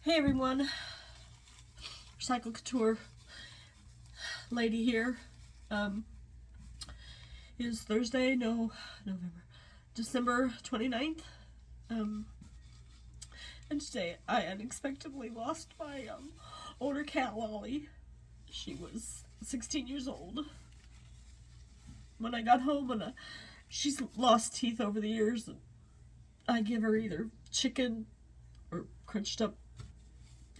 Hey everyone, Recycle Couture lady here. Is Thursday, December 29th. And today I unexpectedly lost my older cat Lolly. She was 16 years old. When I got home, and she's lost teeth over the years, and I give her either chicken or crunched up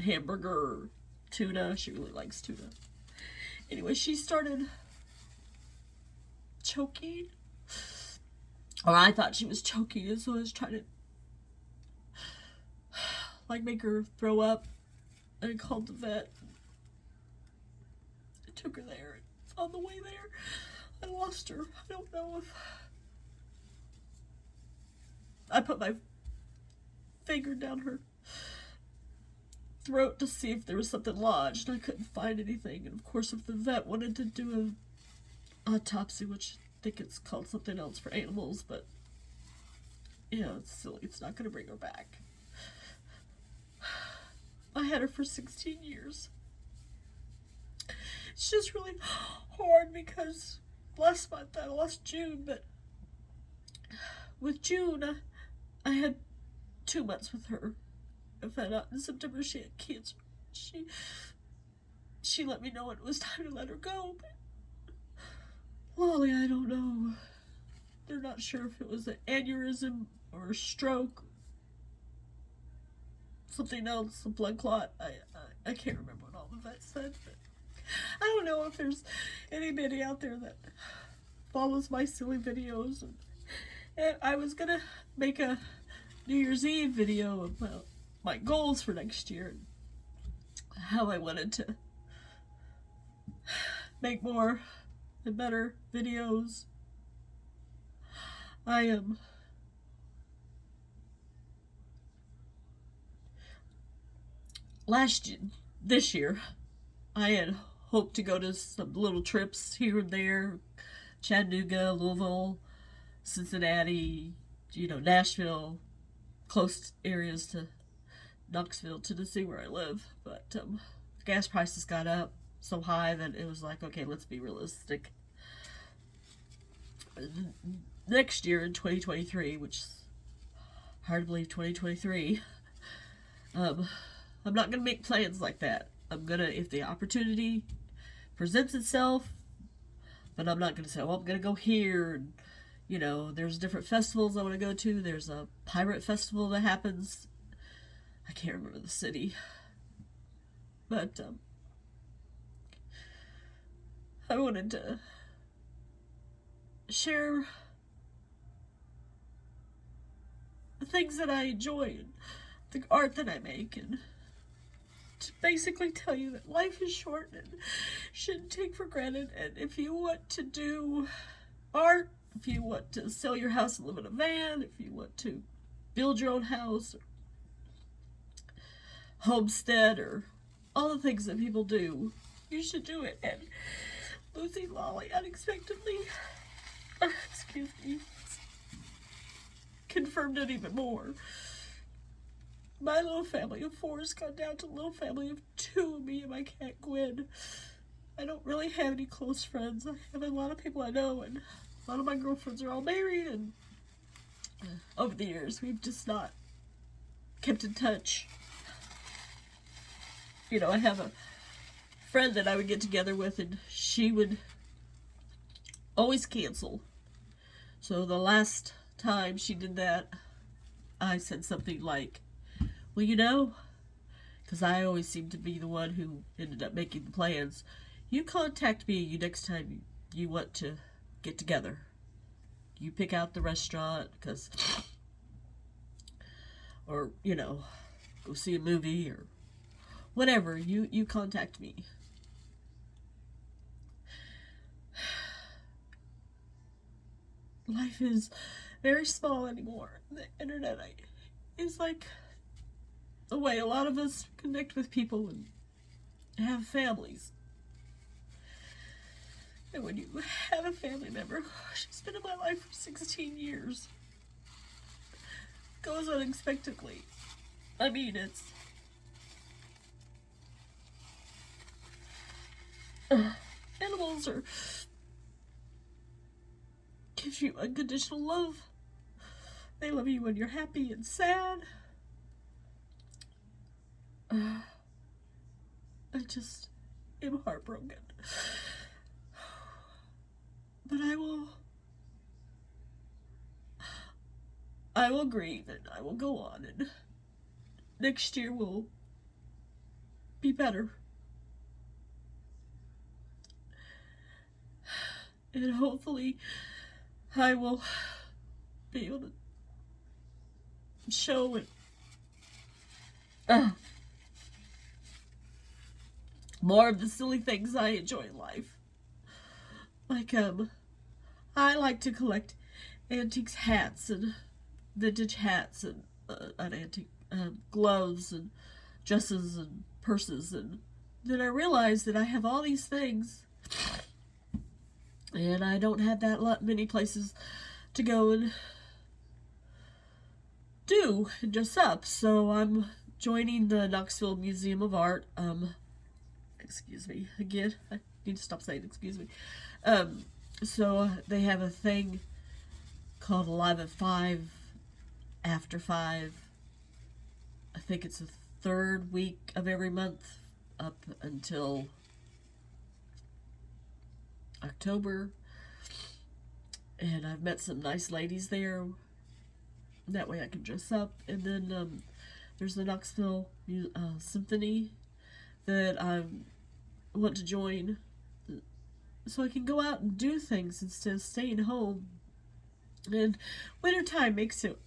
hamburger or tuna. She really likes tuna. Anyway, she started choking, or I thought she was choking, and so I was trying to make her throw up. And I called the vet. I took her there. On the way there, I lost her. I don't know if I put my finger down her throat to see if there was something lodged. I couldn't find anything. And of course, if the vet wanted to do an autopsy, which I think it's called something else for animals, but it's silly. It's not going to bring her back. I had her for 16 years. It's just really hard because last month I lost June, but with June, I had 2 months with her. I found out in September she had cancer. She let me know it was time to let her go, but Lolly, I don't know. They're not sure if it was an aneurysm or a stroke, something else, a blood clot. I can't remember what all the vets said, but I don't know if there's anybody out there that follows my silly videos. And I was gonna make a New Year's Eve video about my goals for next year and how I wanted to make more and better videos. This year, I had hoped to go to some little trips here and there, Chattanooga, Louisville, Cincinnati, Nashville, close areas to Knoxville, Tennessee, where I live. But gas prices got up so high that it was like, okay, let's be realistic. Next year in 2023, which is hard to believe 2023, I'm not going to make plans like that. I'm going to, if the opportunity presents itself, but I'm not going to say, well, I'm going to go here. And, there's different festivals I want to go to. There's a pirate festival that happens. I can't remember the city. But I wanted to share the things that I enjoy and the art that I make, and to basically tell you that life is short and shouldn't take for granted. And if you want to do art, if you want to sell your house and live in a van, if you want to build your own house, or homestead, or all the things that people do, you should do it. And losing Lolly unexpectedly, confirmed it even more. My little family of 4 has gone down to a little family of 2, me and my cat Quinn. I don't really have any close friends. I have a lot of people I know, and a lot of my girlfriends are all married, and over the years we've just not kept in touch. I have a friend that I would get together with, and she would always cancel. So the last time she did that, I said something like, well, because I always seem to be the one who ended up making the plans, you contact me next time you want to get together. You pick out the restaurant, or go see a movie or whatever. You contact me. Life is very small anymore. The internet is like the way a lot of us connect with people and have families. And when you have a family member, she's been in my life for 16 years, goes unexpectedly. I mean, Animals are gives you unconditional love. They love you when you're happy and sad. I just am heartbroken. But I will grieve and I will go on, and next year will be better. And hopefully I will be able to show it more of the silly things I enjoy in life. Like, I like to collect antiques hats and vintage hats and antique gloves and dresses and purses, and then I realized that I have all these things and I don't have that many places to go and do and dress up, so I'm joining the Knoxville Museum of Art. Excuse me again, I need to stop saying excuse me. So they have a thing called Alive at 5 after 5. I think it's the third week of every month up until October, and I've met some nice ladies there. That way I can dress up. And then there's the Knoxville Symphony that I want to join, so I can go out and do things instead of staying home. And wintertime makes it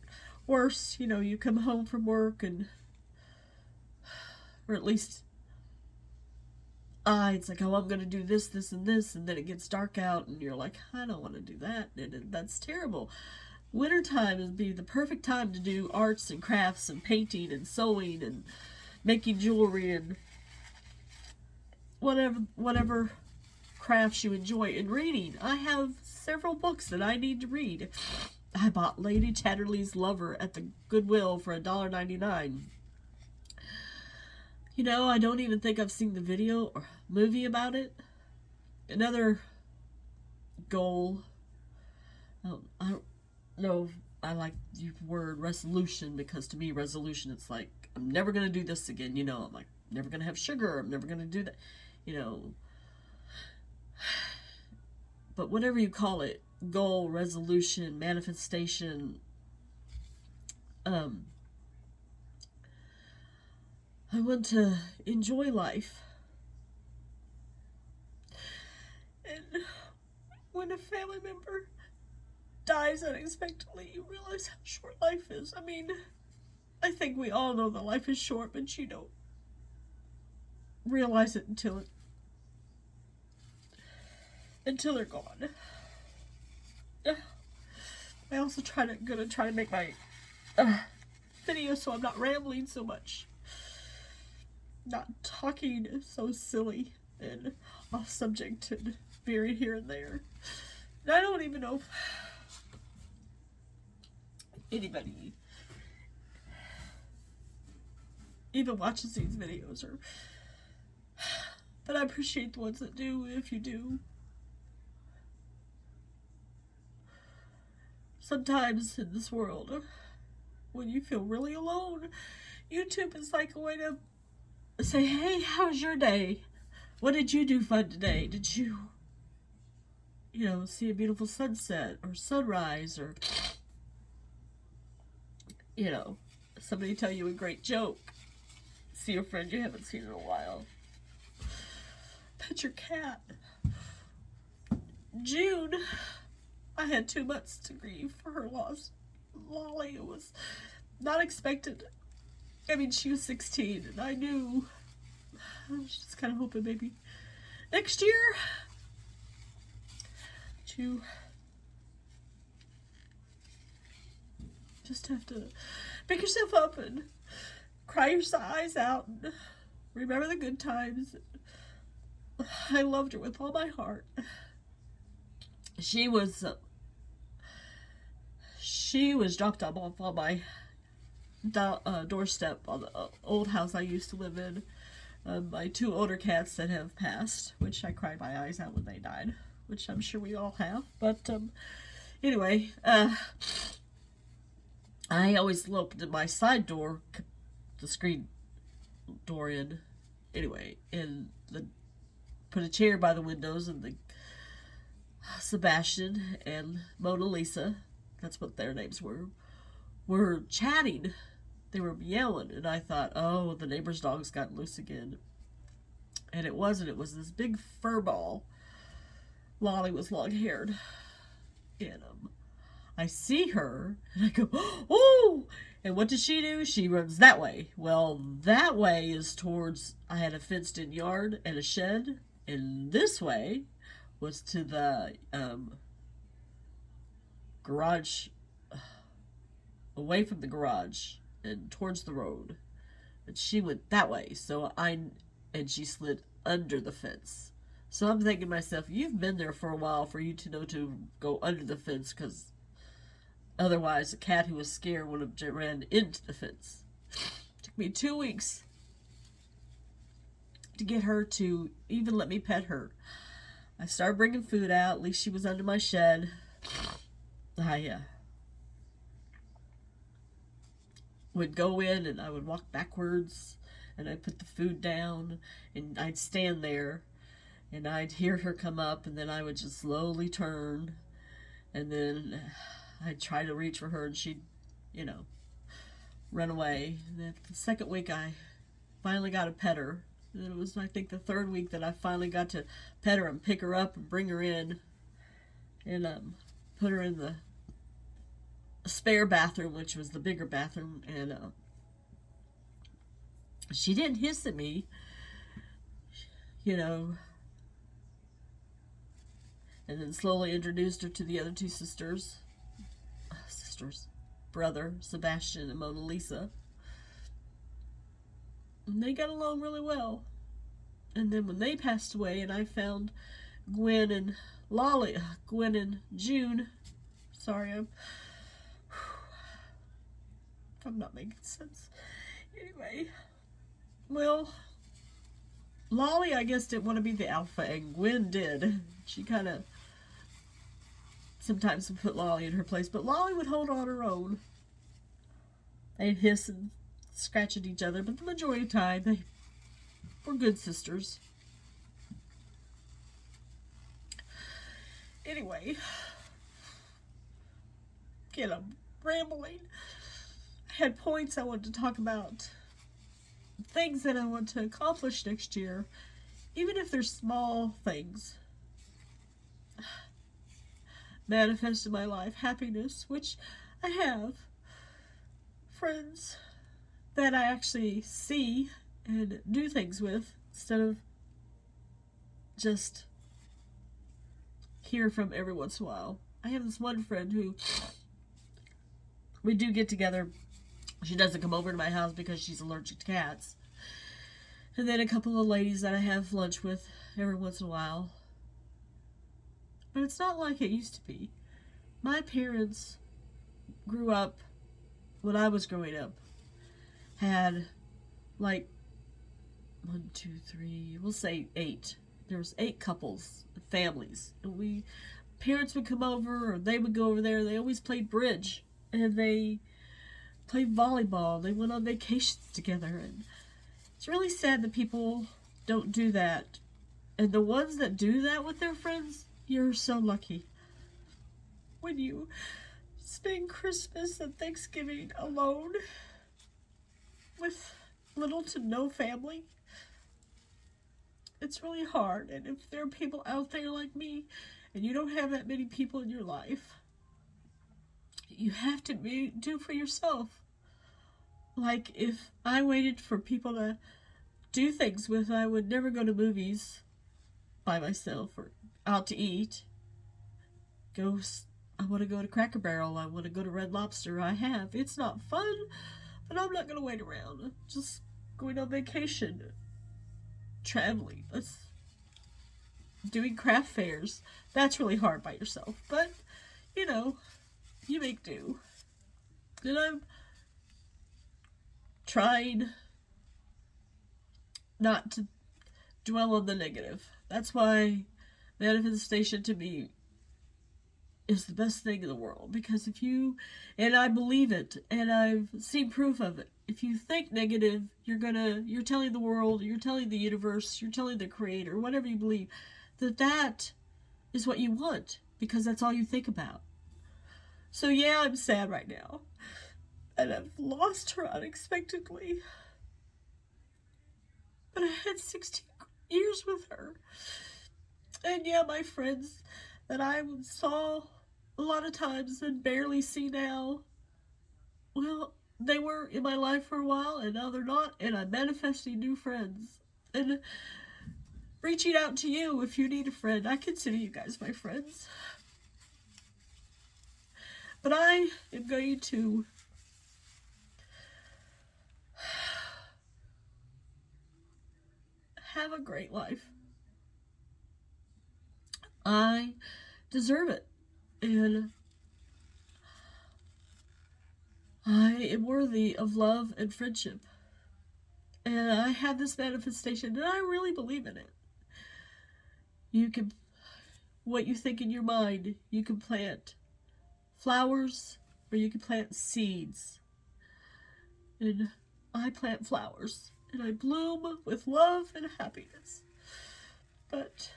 worse. You know, you come home from work and, or at least it's like, oh, I'm going to do this, this, and this, and then it gets dark out, and you're like, I don't want to do that, and that's terrible. Wintertime would be the perfect time to do arts and crafts and painting and sewing and making jewelry and whatever crafts you enjoy, and reading. I have several books that I need to read. I bought Lady Chatterley's Lover at the Goodwill for $1.99. You know, I don't even think I've seen the video or movie about it. Another goal, I don't know if I like the word resolution, because to me resolution, it's like, I'm never going to do this again, you know, I'm like, never going to have sugar, I'm never going to do that, you know. But whatever you call it, goal, resolution, manifestation, I want to enjoy life. And when a family member dies unexpectedly, you realize how short life is. I mean, I think we all know that life is short, but you don't realize it until they're gone. I also gonna try to make my video so I'm not rambling so much, not talking so silly and off subject and veering here and there. And I don't even know if anybody even watches these videos, but I appreciate the ones that do, if you do. Sometimes in this world, when you feel really alone, YouTube is like a way to say, hey, how's your day? What did you do fun today? Did you see a beautiful sunset or sunrise, or, somebody tell you a great joke, see a friend you haven't seen in a while, pet your cat. June, I had 2 months to grieve for her loss. Lolly, it was not expected. I mean, she was 16, and I knew. I was just kind of hoping maybe next year you just have to pick yourself up and cry your eyes out and remember the good times. I loved her with all my heart. She was dropped off on my doorstep on the old house I used to live in My two older cats that have passed, which I cried my eyes out when they died, which I'm sure we all have. But anyway, I always opened my side door, the screen door in, anyway, and put a chair by the windows, and the Sebastian and Mona Lisa, that's what their names were chatting. They were yelling, and I thought, oh, the neighbor's dog's gotten loose again. And it wasn't. It was this big fur ball. Lolly was long-haired. And I see her, and I go, oh! And what does she do? She runs that way. Well, that way is towards, I had a fenced-in yard and a shed, and this way was to the garage, away from the garage and towards the road. And she went that way. And she slid under the fence. So I'm thinking to myself, you've been there for a while for you to know to go under the fence, because otherwise a cat who was scared would have ran into the fence. It took me 2 weeks to get her to even let me pet her. I started bringing food out. At least she was under my shed. I would go in, and I would walk backwards, and I'd put the food down, and I'd stand there, and I'd hear her come up, and then I would just slowly turn, and then I'd try to reach for her, and she'd, run away. And then the second week, I finally got to pet her. And it was, I think, the third week that I finally got to pet her and pick her up and bring her in, and put her in the spare bathroom, which was the bigger bathroom, and she didn't hiss at me, and then slowly introduced her to the other two sisters, brother, Sebastian and Mona Lisa. And they got along really well. And then when they passed away, and I found Gwen and June, sorry, I'm not making sense. Anyway, well, Lolly, I guess, didn't want to be the alpha, and Gwen did. She kind of sometimes would put Lolly in her place, but Lolly would hold on her own. They'd hiss and scratch at each other, but the majority of the time, they were good sisters. Anyway, I'm rambling. I had points I wanted to talk about, things that I want to accomplish next year, even if they're small things. Manifest in my life happiness, which I have. Friends that I actually see and do things with, instead of just hear from every once in a while. I have this one friend who we do get together. She doesn't come over to my house because she's allergic to cats. And then a couple of ladies that I have lunch with every once in a while. But it's not like it used to be. My parents grew up, when I was growing up, had like 1, 2, 3, we'll say 8. There was 8 couples, families. And parents would come over, or they would go over there. They always played bridge. And they played volleyball. They went on vacations together. And it's really sad that people don't do that. And the ones that do that with their friends, you're so lucky. When you spend Christmas and Thanksgiving alone with little to no family, it's really hard. And if there are people out there like me and you don't have that many people in your life, you have to do for yourself. Like, if I waited for people to do things with, I would never go to movies by myself or out to eat. I want to go to Cracker Barrel. I want to go to Red Lobster. It's not fun, but I'm not going to wait around. I'm just going on vacation, traveling, doing craft fairs. That's really hard by yourself, but you make do. And I'm trying not to dwell on the negative. That's why manifestation to me is the best thing in the world. Because if you, and I believe it, and I've seen proof of it, if you think negative, you're telling the world, you're telling the universe, you're telling the creator, whatever you believe, that is what you want, because that's all you think about. So yeah, I'm sad right now, and I've lost her unexpectedly, but I had 16 years with her. And yeah, my friends that I saw a lot of times and barely see now, well, they were in my life for a while, and now they're not, and I'm manifesting new friends. And reaching out to you if you need a friend. I consider you guys my friends. But I am going to have a great life. I deserve it. And I am worthy of love and friendship. And I have this manifestation, and I really believe in it. You can, what you think in your mind, you can plant flowers or you can plant seeds. And I plant flowers, and I bloom with love and happiness. But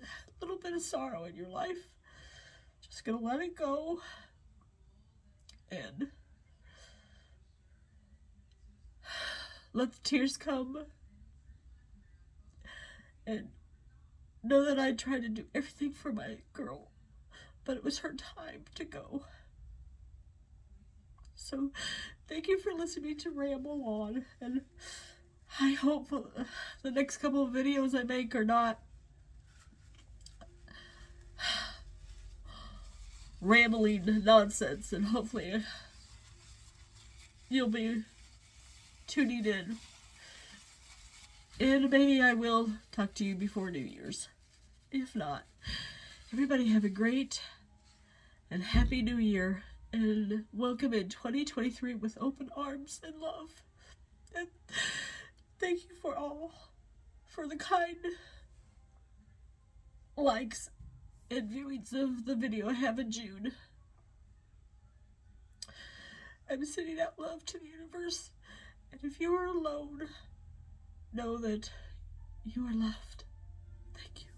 a little bit of sorrow in your life, just gonna let it go and let the tears come, and know that I tried to do everything for my girl, but it was her time to go. So thank you for listening to ramble on, and I hope the next couple of videos I make are not rambling nonsense, and hopefully you'll be tuning in. And maybe I will talk to you before New Year's. If not, everybody have a great and happy New Year, and welcome in 2023 with open arms and love. And thank you for the kind likes and viewings of the video I have in June. I'm sending out love to the universe, and if you are alone, know that you are loved. Thank you.